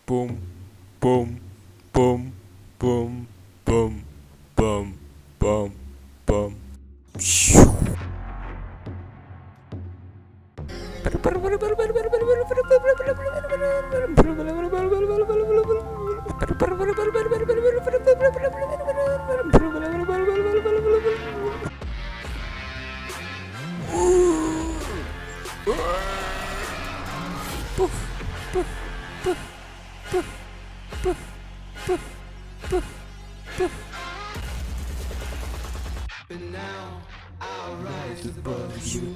boom, boom, boom, boom, boom, boom, boom, boom. But now I'll rise above you.